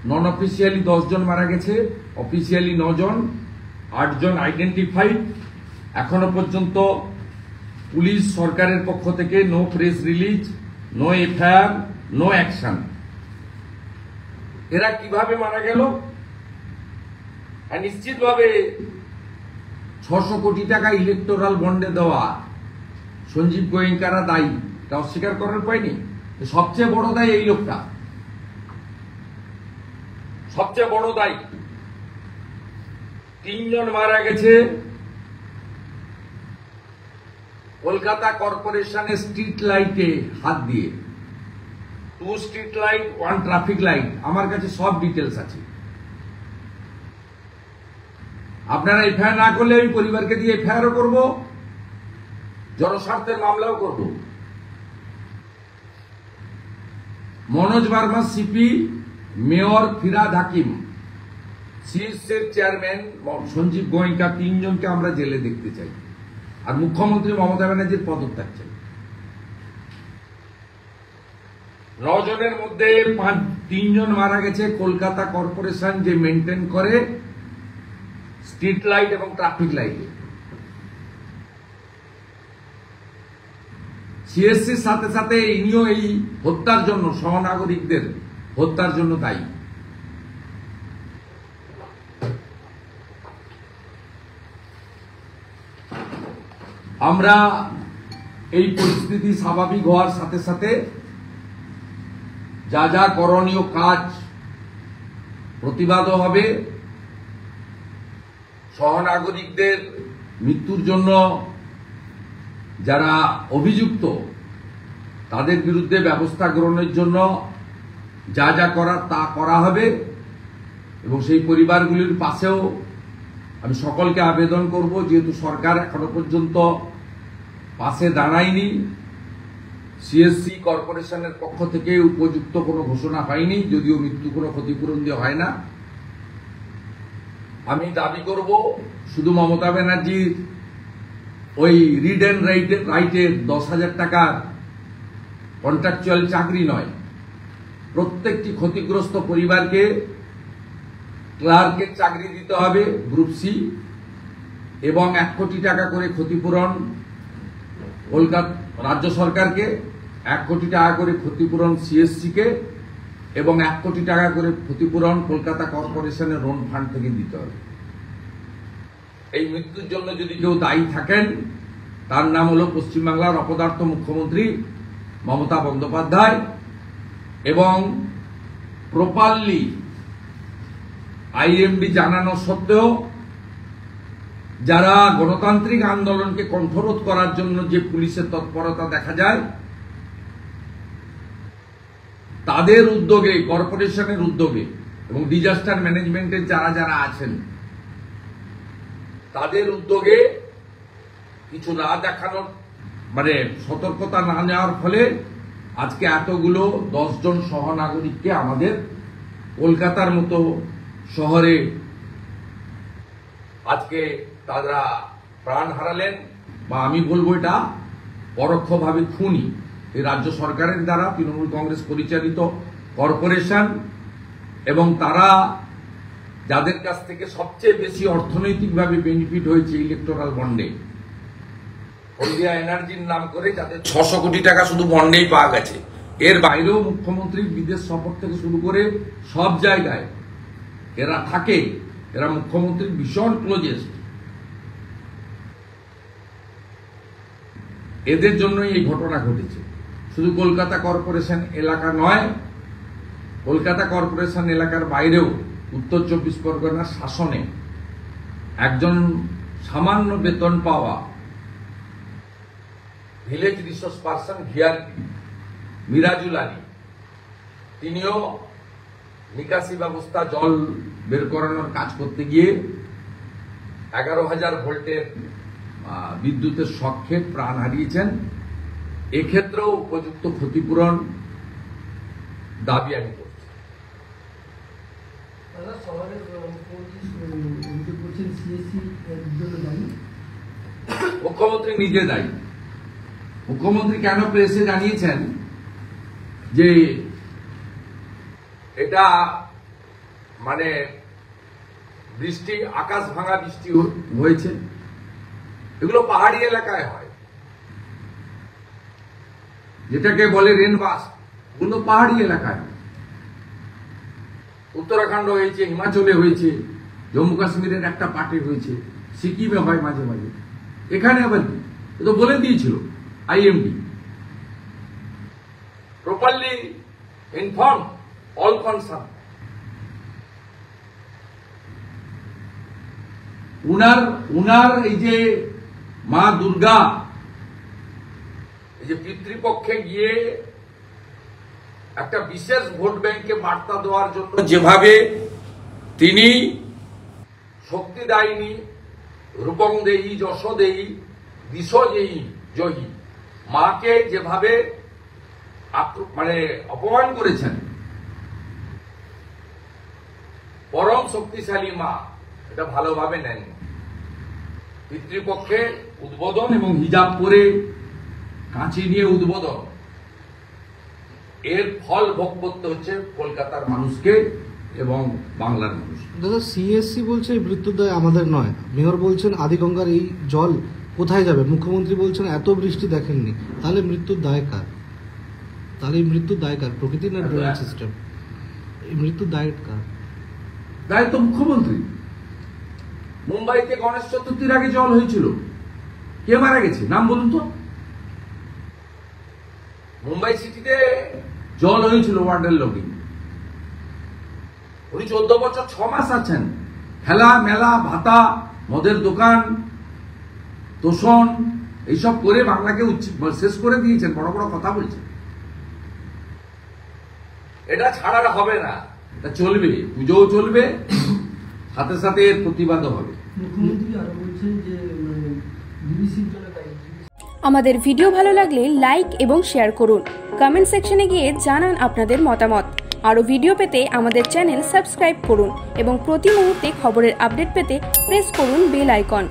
নন officially 10 জন মারা গেছে, officially 9 জন, 8 জন identified. এখনো পর্যন্ত পুলিশ সরকারের পক্ষ থেকে no press release, no FIR, no action. এরা কিভাবে মারা গেল? নিশ্চিতভাবে 600 কোটি টাকা ইলেকটোরাল বন্ডে দেওয়া সঞ্জীব গোয়েঙ্কারা দায়ী, তা অস্বীকার করার পায়নি। সবচেয়ে বড় দায়ী এই লোকটা, সবচেয়ে বড় দায়ী। 3 জন মারা গেছে কলকাতা কর্পোরেশনের স্ট্রিট লাইটে হাত দিয়ে। 2 স্ট্রিট লাইট, 1 ট্রাফিক লাইট। আমার কাছে সব ডিটেলস আছে। আপনারা এফআইআর না করলে আমি পরিবারকে দিয়ে এফআইআরও করব, জনস্বার্থের মামলাও করব। মনোজ বার্মা সিপি, মেয়র ফিরাদ হাকিম, সিএসসির চেয়ারম্যান সঞ্জীব গোয়েঙ্কা, 3 জনকে আমরা জেলে দেখতে চাই। আর মুখ্যমন্ত্রী মমতা ব্যানার্জির পদত্যাগ চাই। 9 জনের মধ্যে 3 জন মারা গেছে কলকাতা কর্পোরেশন যে মেনটেন করে স্ট্রিট লাইট এবং ট্রাফিক লাইটে। সিএসসির সাথে সাথে ইনিও এই হত্যার জন্য, সহনাগরিকদের হত্যার জন্য দায়ী। আমরা এই পরিস্থিতি স্বাভাবিক হওয়ার সাথে সাথে যা যা করণীয় কাজ প্রতিবাদও হবে। সহনাগরিকদের মৃত্যুর জন্য যারা অভিযুক্ত তাদের বিরুদ্ধে ব্যবস্থা গ্রহণের জন্য যা যা করার তা করা হবে। এবং সেই পরিবারগুলির পাশেও আমি সকলকে আবেদন করব, যেহেতু সরকার এখনো পর্যন্ত পাশে দাঁড়ায়নি, সিএসসি কর্পোরেশনের পক্ষ থেকে উপযুক্ত কোনো ঘোষণা হয়নি, যদিও মৃত্যু কোনো ক্ষতিপূরণ দিয়ে হয় না। আমি দাবি করব শুধু মমতা ব্যানার্জির ওই রিড অ্যান্ড রাইটের 10,000 টাকার কন্ট্রাকচুয়াল চাকরি নয়, প্রত্যেকটি ক্ষতিগ্রস্ত পরিবারকে ক্লার্কের চাকরি দিতে হবে গ্রুপ সি, এবং 1 কোটি টাকা করে ক্ষতিপূরণ কলকাতা রাজ্য সরকারকে, 1 কোটি টাকা করে ক্ষতিপূরণ সিএসসি কে, এবং 1 কোটি টাকা করে ক্ষতিপূরণ কলকাতা কর্পোরেশনের লোন ফান্ড থেকে দিতে হবে। এই মৃত্যুর জন্য যদি কেউ দায়ী থাকেন, তার নাম হলো পশ্চিমবাংলার অপদার্থ মুখ্যমন্ত্রী মমতা বন্দ্যোপাধ্যায়। এবং প্রপারলি আইএমডি জানানো সত্ত্বেও যারা গণতান্ত্রিক আন্দোলনকে কণ্ঠরোধ করার জন্য যে পুলিশের তৎপরতা দেখা যায়, তাদের উদ্যোগে, কর্পোরেশনের উদ্যোগে এবং ডিজাস্টার ম্যানেজমেন্টের যারা যারা আছেন তাদের উদ্যোগে কিছু না দেখানোর, মানে সতর্কতা না নেওয়ার ফলে আজকে এতগুলো 10 জন সহনাগরিককে আমাদের কলকাতার মতো শহরে আজকে তারা প্রাণ হারালেন। বা আমি বলবো এটা পরোক্ষভাবে খুনি এই রাজ্য সরকারের দ্বারা, তৃণমূল কংগ্রেস পরিচালিত কর্পোরেশন, এবং তারা যাদের কাছ থেকে সবচেয়ে বেশি অর্থনৈতিকভাবে বেনিফিট হয়েছে ইলেকটোরাল বন্ডে, হলদিয়া এনার্জির নাম করে যাদের 600 কোটি টাকা শুধু বন্ডেই পাওয়া গেছে। এর বাইরেও মুখ্যমন্ত্রীর বিদেশ সফর থেকে শুরু করে সব জায়গায় এরা থাকে, এরা মুখ্যমন্ত্রীর ভীষণ ক্লোজেস্ট। এদের জন্যই এই ঘটনা ঘটেছে। শুধু কলকাতা কর্পোরেশন এলাকা নয়, কলকাতা কর্পোরেশন এলাকার বাইরেও উত্তর 24 পরগনার শাসনে একজন সামান্য বেতন পাওয়া village resource person VRP Mirajul Ali, তিনিও নিকাশি ব্যবস্থা, জল বের করানোর কাজ করতে গিয়ে 11,000 ভোল্টের বিদ্যুতের শক খেয়ে প্রাণ হারিয়েছেন। এক্ষেত্রেও উপযুক্ত ক্ষতিপূরণ দাবি আমি করছি। মুখ্যমন্ত্রী নিজে দায়ী। মুখ্যমন্ত্রী কেন প্রেসে জানিয়েছেন যে এটা মানে বৃষ্টি, আকাশ ভাঙা বৃষ্টি হয়েছে। এগুলো পাহাড়ি এলাকায় হয়, যেটাকে বলে রেনবাস, ওগুলো পাহাড়ি এলাকায়। উত্তরাখণ্ড হয়েছে, হিমাচলে হয়েছে, জম্মু কাশ্মীরের একটা পার্টে হয়েছে, সিকিমে হয় মাঝে মাঝে। এখানে আবার কি, এ তো বলে দিয়েছিল IMD, properly inform all concern. উনার এই যে মা দুর্গা এই যে পিতৃপক্ষে গিয়ে একটা বিশেষ ভোট ব্যাংকে বার্তা দেওয়ার জন্য যেভাবে তিনি শক্তিদায়িনী, রূপং দেহি, যশ দেহি, দিশ দেহি জয়ী মাকে যেভাবে মানে অপমান করেছেন, পরম শক্তিশালী মা এটা ভালোভাবে নেন। পিতৃপক্ষে উদ্বোধন এবং হিজাব পরে কাঁচি নিয়ে উদ্বোধন, এর ফল ভোগ করতে হচ্ছে কলকাতার মানুষকে এবং বাংলার মানুষ। দাদা, CSC বলছে এই মৃত্যুর দায় আমাদের নয়, মেয়র বলছেন আদিগঙ্গার এই জল কোথায় যাবে, মুখ্যমন্ত্রী বলছেন এত বৃষ্টি দেখেননি, তাহলে মৃত্যুর দায় কার? তাহলে এই মৃত্যুর দায় কার? প্রকৃতি না ড্রেনেজ সিস্টেম? এই মৃত্যুর দায় কার? দায় তো মুখ্যমন্ত্রী। মুম্বাইতে গণেশ চতুর্থীর আগে জল হয়েছিল, কে মারা গেছে নাম বলুন তো? মুম্বাই সিটিতে জল হয়েছিল ওয়াটার লগিং। উনি 14 বছর 6 মাস আছেন, খেলা মেলা ভাতা, মদের দোকান, তোষণ এইসব করে বাংলাকে শেষ করে দিয়েছেন, বড় বড় কথা বলছেন। এটা ছাড়ার হবে না, এটা চলবে, পুজোও চলবে, সাথে সাথে এর প্রতিবাদও হবে। মুখ্যমন্ত্রী আরো বলছেন যে বিবিসির জন্য দায়ী। আমাদের ভিডিও ভালো লাগলে লাইক এবং শেয়ার করুন, কমেন্ট সেকশনে গিয়ে জানান আপনাদের মতামত। আরও ভিডিও পেতে আমাদের চ্যানেল সাবস্ক্রাইব করুন এবং প্রতি মুহূর্তে খবরের আপডেট পেতে প্রেস করুন বেল আইকন।